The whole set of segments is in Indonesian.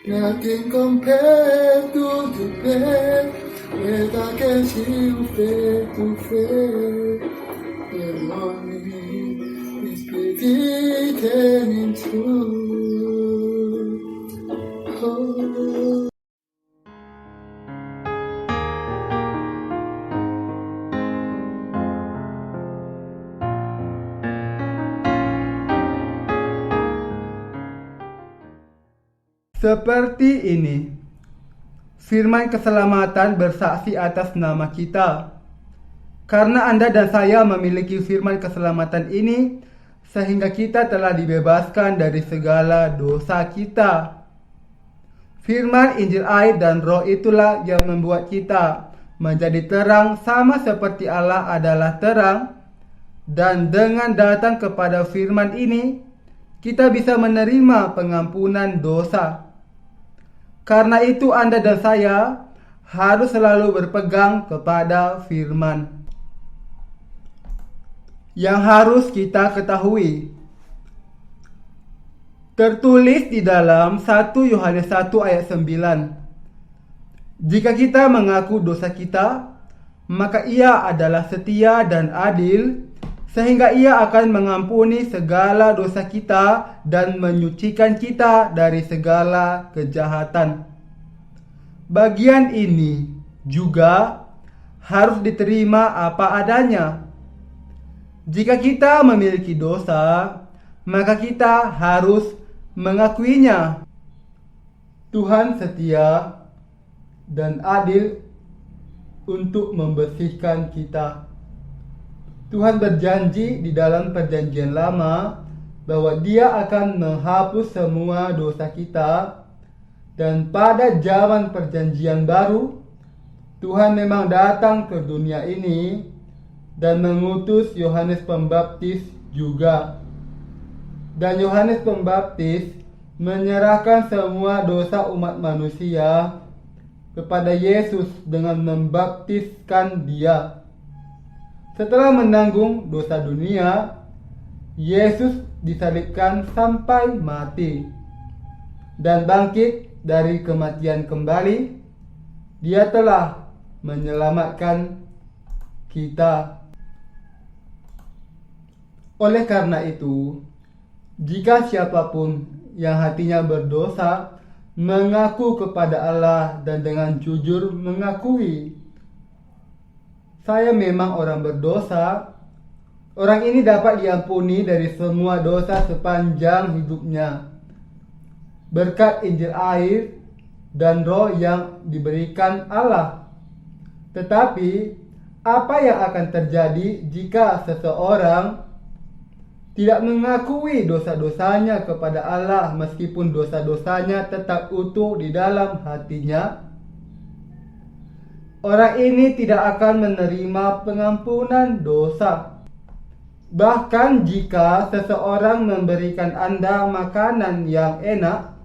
Nothing compared to the best that I can see you face to face. The morning is pretty true. Oh. Seperti ini, firman keselamatan bersaksi atas nama kita. Karena Anda dan saya memiliki firman keselamatan ini, sehingga kita telah dibebaskan dari segala dosa kita. Firman Injil air dan roh itulah yang membuat kita menjadi terang sama seperti Allah adalah terang. Dan dengan datang kepada firman ini, kita bisa menerima pengampunan dosa. Karena itu Anda dan saya harus selalu berpegang kepada firman. Yang harus kita ketahui, tertulis di dalam 1 Yohanes 1 ayat 9. Jika kita mengaku dosa kita, maka Ia adalah setia dan adil, sehingga Ia akan mengampuni segala dosa kita dan menyucikan kita dari segala kejahatan. Bagian ini juga harus diterima apa adanya. Jika kita memiliki dosa, maka kita harus mengakuinya. Tuhan setia dan adil untuk membersihkan kita. Tuhan berjanji di dalam perjanjian lama bahwa Dia akan menghapus semua dosa kita, dan pada zaman perjanjian baru Tuhan memang datang ke dunia ini dan mengutus Yohanes Pembaptis juga. Dan Yohanes Pembaptis menyerahkan semua dosa umat manusia kepada Yesus dengan membaptiskan Dia. Setelah menanggung dosa dunia, Yesus disalibkan sampai mati. dan bangkit dari kematian kembali. Dia telah menyelamatkan kita. Oleh karena itu, jika siapapun yang hatinya berdosa mengaku kepada Allah dan dengan jujur mengakui, saya memang orang berdosa, orang ini dapat diampuni dari semua dosa sepanjang hidupnya berkat Injil air dan Roh yang diberikan Allah. Tetapi apa yang akan terjadi jika seseorang tidak mengakui dosa-dosanya kepada Allah meskipun dosa-dosanya tetap utuh di dalam hatinya? Orang ini tidak akan menerima pengampunan dosa. Bahkan jika seseorang memberikan Anda makanan yang enak,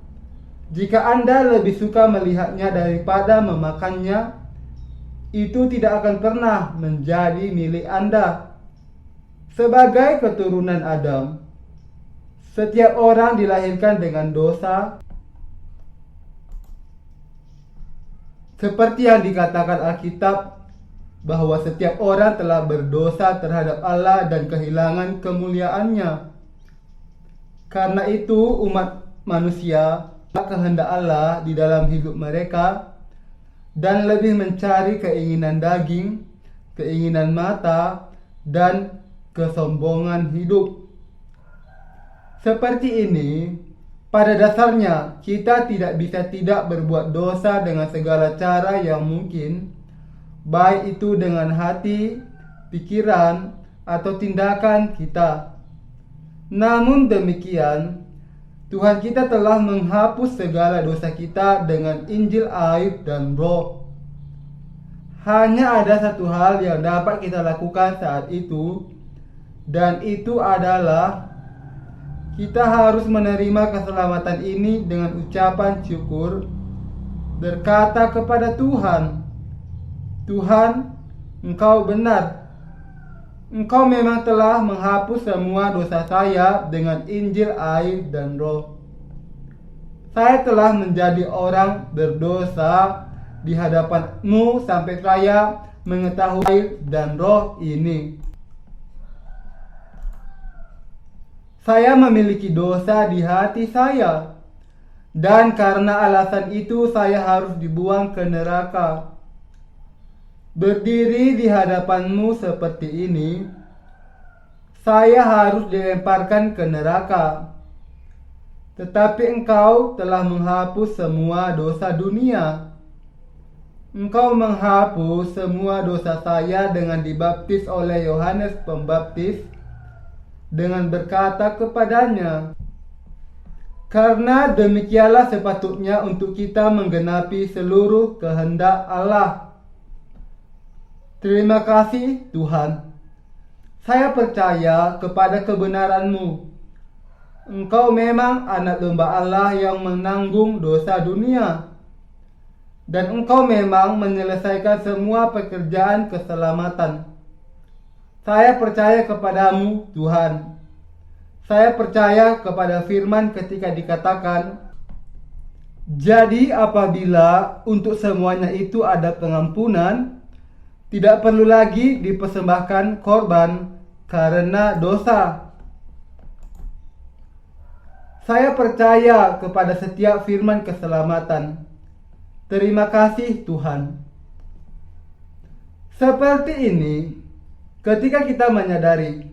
jika Anda lebih suka melihatnya daripada memakannya, itu tidak akan pernah menjadi milik Anda. Sebagai keturunan Adam, setiap orang dilahirkan dengan dosa. Seperti yang dikatakan Alkitab, bahwa setiap orang telah berdosa terhadap Allah dan kehilangan kemuliaannya. Karena itu umat manusia kehendak Allah di dalam hidup mereka dan lebih mencari keinginan daging, keinginan mata, dan kesombongan hidup. Seperti ini, pada dasarnya kita tidak bisa tidak berbuat dosa dengan segala cara yang mungkin, baik itu dengan hati, pikiran, atau tindakan kita. Namun demikian, Tuhan kita telah menghapus segala dosa kita dengan Injil air dan Roh. Hanya ada satu hal yang dapat kita lakukan saat itu, dan itu adalah kita harus menerima keselamatan ini dengan ucapan syukur, berkata kepada Tuhan, Tuhan, Engkau benar. Engkau memang telah menghapus semua dosa saya dengan Injil air dan Roh. Saya telah menjadi orang berdosa di hadapan-Mu sampai saya mengetahui air dan Roh ini. Saya memiliki dosa di hati saya, dan karena alasan itu saya harus dibuang ke neraka. Berdiri di hadapan-Mu seperti ini, saya harus dilemparkan ke neraka. Tetapi Engkau telah menghapus semua dosa dunia. Engkau menghapus semua dosa saya dengan dibaptis oleh Yohanes Pembaptis, dengan berkata kepadanya, karena demikianlah sepatutnya untuk kita menggenapi seluruh kehendak Allah. Terima kasih Tuhan. Saya percaya kepada kebenaran-Mu. Engkau memang anak domba Allah yang menanggung dosa dunia. Dan Engkau memang menyelesaikan semua pekerjaan keselamatan. Saya percaya kepadamu, Tuhan. Saya percaya kepada firman ketika dikatakan, jadi apabila untuk semuanya itu ada pengampunan, tidak perlu lagi dipersembahkan korban karena dosa. Saya percaya kepada setiap firman keselamatan. Terima kasih Tuhan. Seperti ini, ketika kita menyadari,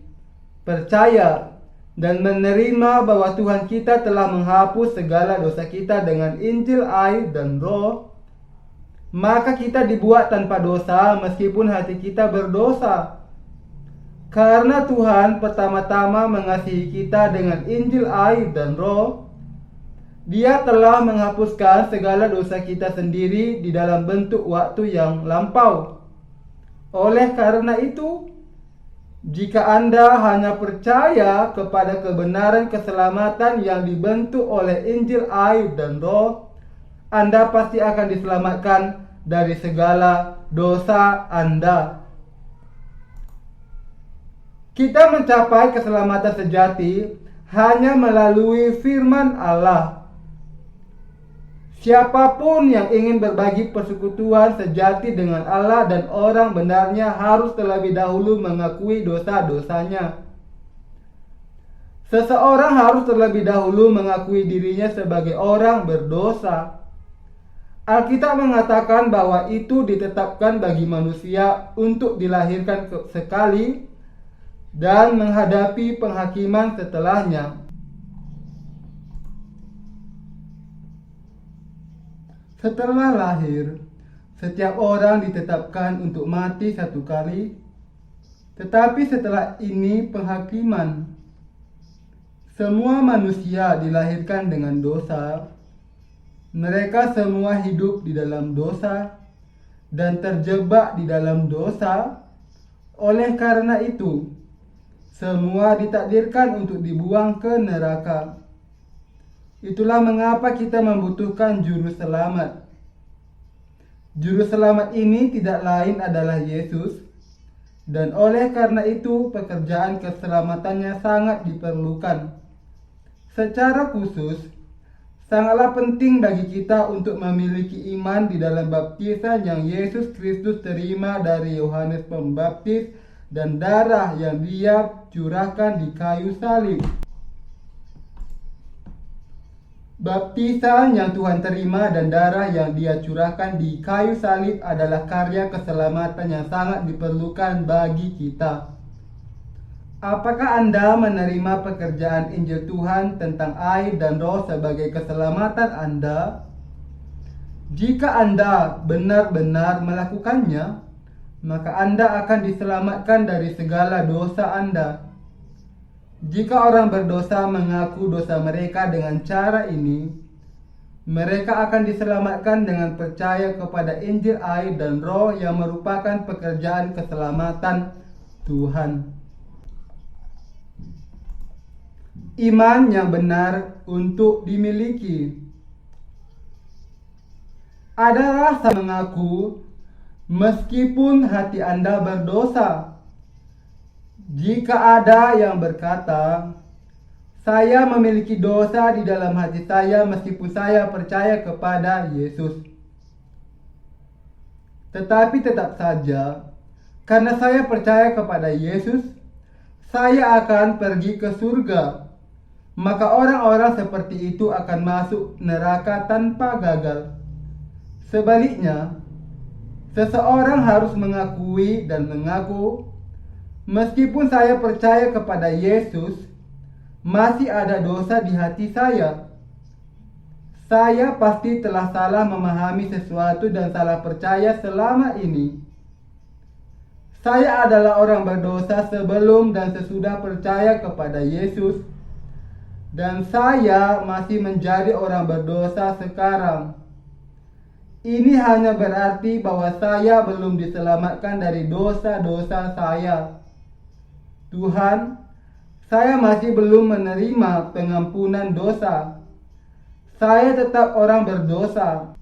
percaya, dan menerima bahwa Tuhan kita telah menghapus segala dosa kita dengan Injil air dan Roh, maka kita dibuat tanpa dosa meskipun hati kita berdosa. Karena Tuhan pertama-tama mengasihi kita dengan Injil air dan Roh, Dia telah menghapuskan segala dosa kita sendiri di dalam bentuk waktu yang lampau. Oleh karena itu, jika Anda hanya percaya kepada kebenaran keselamatan yang dibentuk oleh Injil air dan Roh, Anda pasti akan diselamatkan dari segala dosa Anda. Kita mencapai keselamatan sejati hanya melalui firman Allah. Siapapun yang ingin berbagi persekutuan sejati dengan Allah dan orang benarnya harus terlebih dahulu mengakui dosa-dosanya. Seseorang harus terlebih dahulu mengakui dirinya sebagai orang berdosa. Alkitab mengatakan bahwa itu ditetapkan bagi manusia untuk dilahirkan sekali dan menghadapi penghakiman setelahnya. Setelah lahir, setiap orang ditetapkan untuk mati satu kali, tetapi setelah ini penghakiman. Semua manusia dilahirkan dengan dosa. Mereka semua hidup di dalam dosa dan terjebak di dalam dosa. Oleh karena itu, semua ditakdirkan untuk dibuang ke neraka. Itulah mengapa kita membutuhkan juru selamat. Juru selamat ini tidak lain adalah Yesus, dan oleh karena itu pekerjaan keselamatannya sangat diperlukan. Secara khusus, sangatlah penting bagi kita untuk memiliki iman di dalam baptisan yang Yesus Kristus terima dari Yohanes Pembaptis dan darah yang Dia curahkan di kayu salib. Baptisan yang Tuhan terima dan darah yang Dia curahkan di kayu salib adalah karya keselamatan yang sangat diperlukan bagi kita. Apakah Anda menerima pekerjaan Injil Tuhan tentang air dan Roh sebagai keselamatan Anda? Jika Anda benar-benar melakukannya, maka Anda akan diselamatkan dari segala dosa Anda. Jika orang berdosa mengaku dosa mereka dengan cara ini, mereka akan diselamatkan dengan percaya kepada Injil air dan Roh yang merupakan pekerjaan keselamatan Tuhan. Iman yang benar untuk dimiliki. Ada rasa mengaku meskipun hati Anda berdosa. Jika ada yang berkata, saya memiliki dosa di dalam hati saya meskipun saya percaya kepada Yesus. Tetapi tetap saja, karena saya percaya kepada Yesus, saya akan pergi ke surga. Maka orang-orang seperti itu akan masuk neraka tanpa gagal. Sebaliknya, seseorang harus mengakui dan mengaku, meskipun saya percaya kepada Yesus, masih ada dosa di hati saya. Saya pasti telah salah memahami sesuatu dan salah percaya selama ini. Saya adalah orang berdosa sebelum dan sesudah percaya kepada Yesus, dan saya masih menjadi orang berdosa sekarang. Ini hanya berarti bahwa saya belum diselamatkan dari dosa-dosa saya. Tuhan, saya masih belum menerima pengampunan dosa. Saya tetap orang berdosa.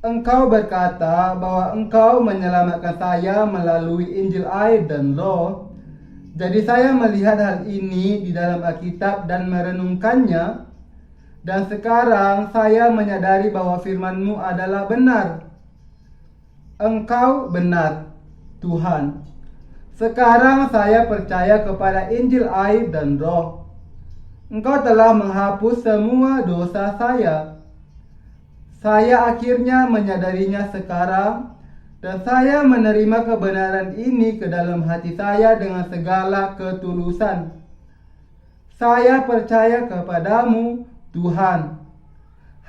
Engkau berkata bahwa Engkau menyelamatkan saya melalui Injil air dan Roh. Jadi saya melihat hal ini di dalam Alkitab dan merenungkannya. Dan sekarang saya menyadari bahwa firman-Mu adalah benar. Engkau benar, Tuhan. Sekarang saya percaya kepada Injil air dan Roh. Engkau telah menghapus semua dosa saya. Saya akhirnya menyadarinya sekarang, dan saya menerima kebenaran ini ke dalam hati saya dengan segala ketulusan. Saya percaya kepadamu, Tuhan.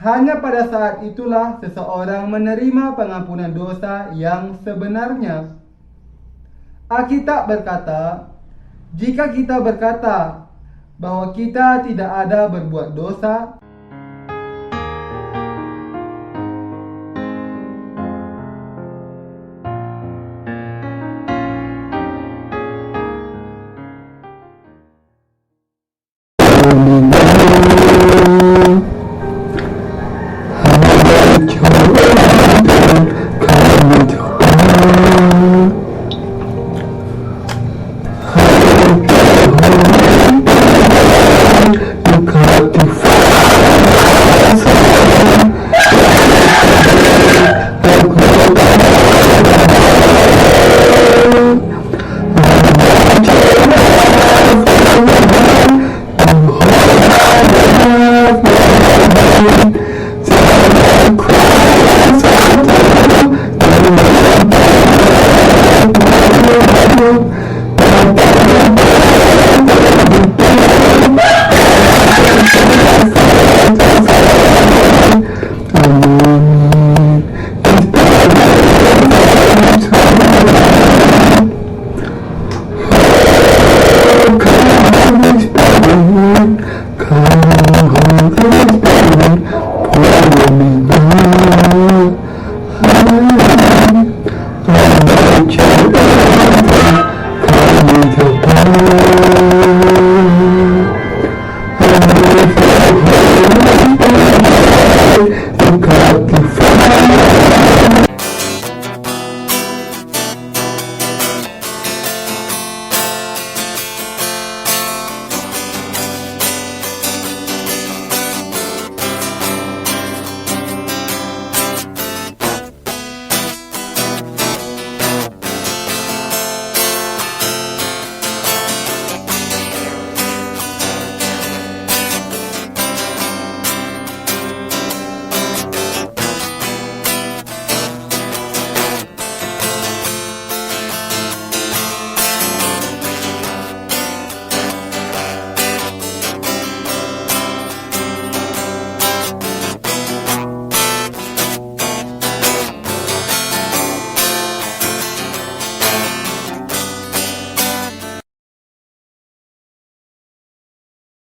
Hanya pada saat itulah seseorang menerima pengampunan dosa yang sebenarnya. Alkitab berkata, jika kita berkata bahwa kita tidak ada berbuat dosa,